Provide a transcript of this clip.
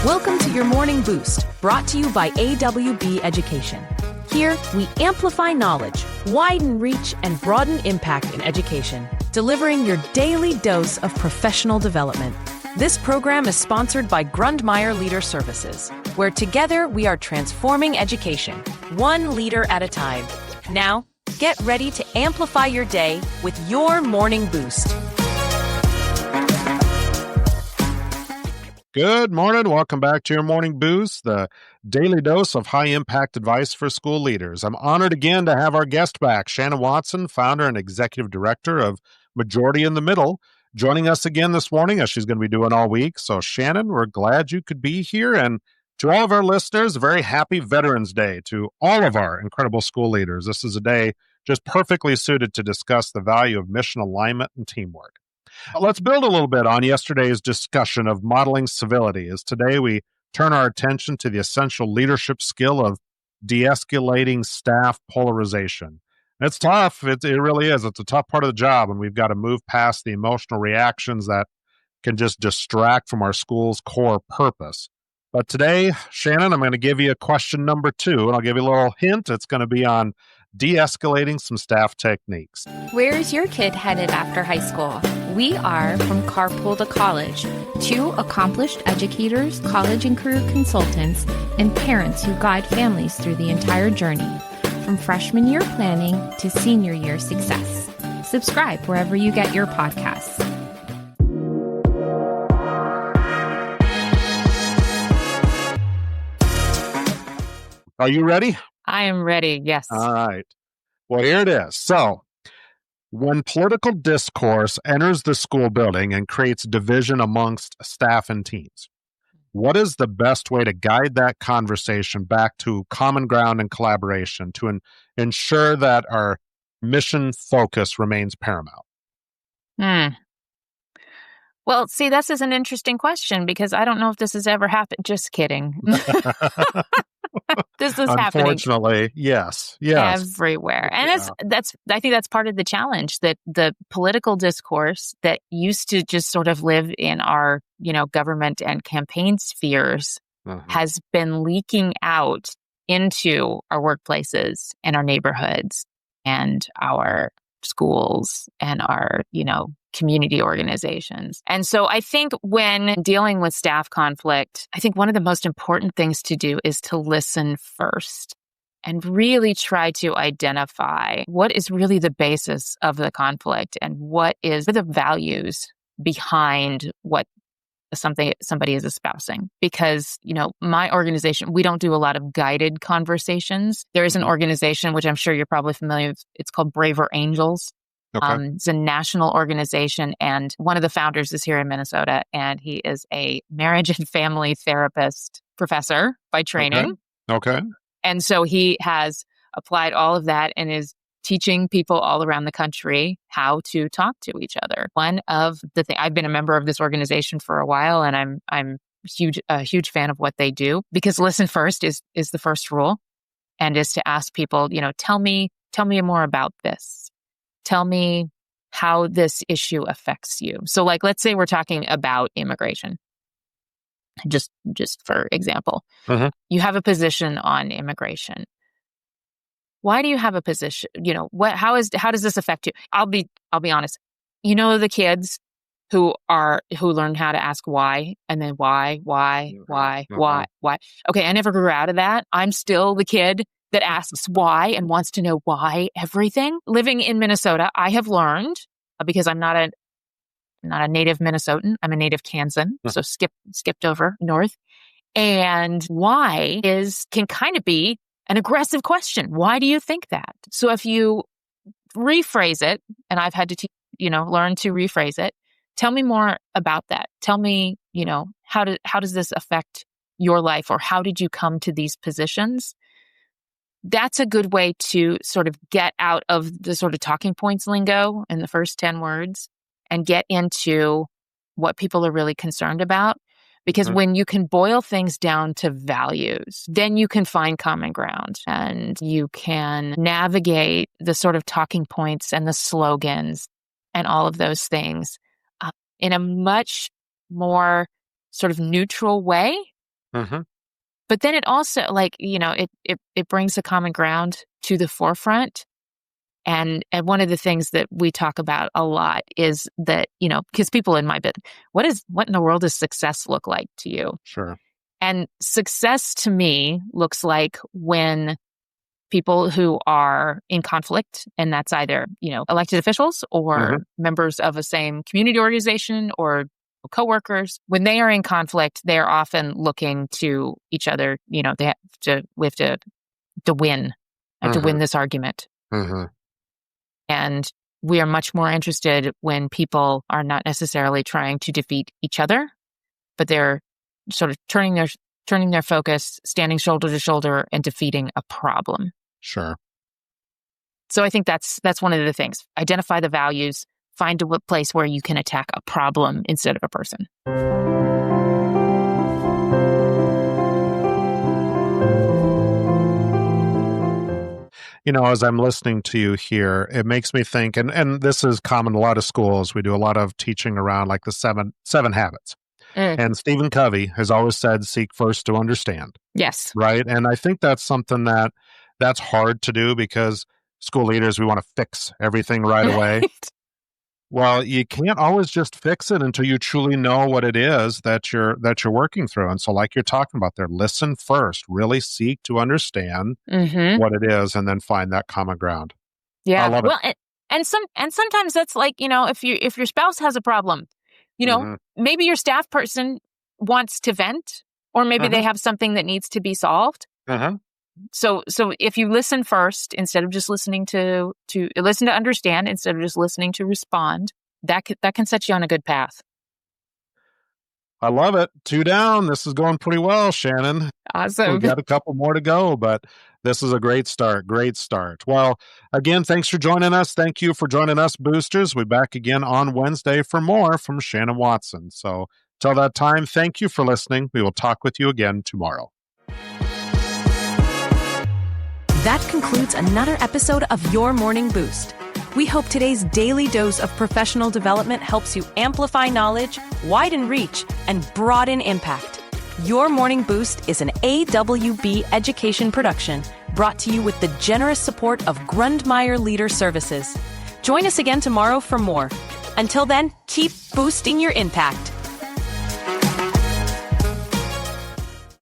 Welcome to your Morning Boost, brought to you by AWB Education. Here, we amplify knowledge, widen reach, and broaden impact in education, delivering your daily dose of professional development. This program is sponsored by Grundmeyer Leader Services, where together we are transforming education, one leader at a time. Now, get ready to amplify your day with your Morning Boost. Good morning. Welcome back to your Morning Boost, the daily dose of high-impact advice for school leaders. I'm honored again to have our guest back, Shannon Watson, founder and executive director of Majority in the Middle, joining us again this morning, as she's going to be doing all week. So, Shannon, we're glad you could be here. And to all of our listeners, a very happy Veterans Day to all of our incredible school leaders. This is a day just perfectly suited to discuss the value of mission alignment and teamwork. Let's build a little bit on yesterday's discussion of modeling civility, as today we turn our attention to the essential leadership skill of de-escalating staff polarization. It's tough. It really is. It's a tough part of the job, and we've got to move past the emotional reactions that can just distract from our school's core purpose. But today, Shannon, I'm going to give you question number 2, and I'll give you a little hint. It's going to be on de-escalating some staff techniques. Where's your kid headed after high school? We are from Carpool to College, 2 accomplished educators, college and career consultants, and parents who guide families through the entire journey, from freshman year planning to senior year success. Subscribe wherever you get your podcasts. Are you ready? I am ready, yes. All right. Well, here it is. So, when political discourse enters the school building and creates division amongst staff and teams, what is the best way to guide that conversation back to common ground and collaboration to ensure that our mission focus remains paramount? Well, see, this is an interesting question because I don't know if this has ever happened. Just kidding. This is happening. Unfortunately, yes. Everywhere. And I think that's part of the challenge, that the political discourse that used to just sort of live in our, government and campaign spheres has been leaking out into our workplaces and our neighborhoods and our schools and our, community organizations. And so I think when dealing with staff conflict, I think one of the most important things to do is to listen first and really try to identify what is really the basis of the conflict and what is the values behind what somebody is espousing. Because, my organization, we don't do a lot of guided conversations. There is an organization, which I'm sure you're probably familiar with. It's called Braver Angels. Okay. It's a national organization, and one of the founders is here in Minnesota, and he is a marriage and family therapist professor by training. Okay. And so he has applied all of that and is teaching people all around the country how to talk to each other. One of the things, I've been a member of this organization for a while, and I'm a huge fan of what they do, because listen first is the first rule, and is to ask people, tell me more about this. Tell me how this issue affects you. So, let's say we're talking about immigration, just for example. You have a position on immigration. Why do you have a position? How does this affect you? I'll be honest. The kids who learn how to ask why, and then why. Okay, I never grew out of that. I'm still the kid that asks why and wants to know why everything. Living in Minnesota, I have learned, because I'm not a native Minnesotan, I'm a native Kansan, so skipped over north. And why can kind of be an aggressive question. Why do you think that? So if you rephrase it, and I've had to learn to rephrase it, tell me more about that. Tell me, how does this affect your life, or how did you come to these positions? That's a good way to sort of get out of the sort of talking points lingo in the first 10 words and get into what people are really concerned about. Because when you can boil things down to values, then you can find common ground and you can navigate the sort of talking points and the slogans and all of those things in a much more sort of neutral way Mm-hmm. But then it also, like, it brings the common ground to the forefront. And one of the things that we talk about a lot is that, because people in my bit, what in the world does success look like to you? Sure. And success to me looks like when people who are in conflict, and that's either, elected officials or members of a same community organization or coworkers, when they are in conflict, they are often looking to each other. We have to win. I have to win this argument. Mm-hmm. And we are much more interested when people are not necessarily trying to defeat each other, but they're sort of turning their focus, standing shoulder to shoulder, and defeating a problem. Sure. So I think that's one of the things. Identify the values, find a place where you can attack a problem instead of a person. As I'm listening to you here, it makes me think, and this is common in a lot of schools. We do a lot of teaching around like the seven habits. And Stephen Covey has always said, seek first to understand. Yes. Right. And I think that's something that's hard to do because school leaders, we want to fix everything right away. Well, you can't always just fix it until you truly know what it is that you're working through. And so, like you're talking about there, listen first, really seek to understand what it is, and then find that common ground. Yeah. I love it. And sometimes that's like, if your spouse has a problem, maybe your staff person wants to vent, or maybe they have something that needs to be solved. So if you listen first, instead of just listening to listen to understand, instead of just listening to respond, that can set you on a good path. I love it. 2 down. This is going pretty well, Shannon. Awesome. We've got a couple more to go, but this is a great start. Great start. Well, again, thanks for joining us. Thank you for joining us, Boosters. We'll be back again on Wednesday for more from Shannon Watson. So till that time, thank you for listening. We will talk with you again tomorrow. That concludes another episode of Your Morning Boost. We hope today's daily dose of professional development helps you amplify knowledge, widen reach, and broaden impact. Your Morning Boost is an AWB education production brought to you with the generous support of Grundmeyer Leader Services. Join us again tomorrow for more. Until then, keep boosting your impact.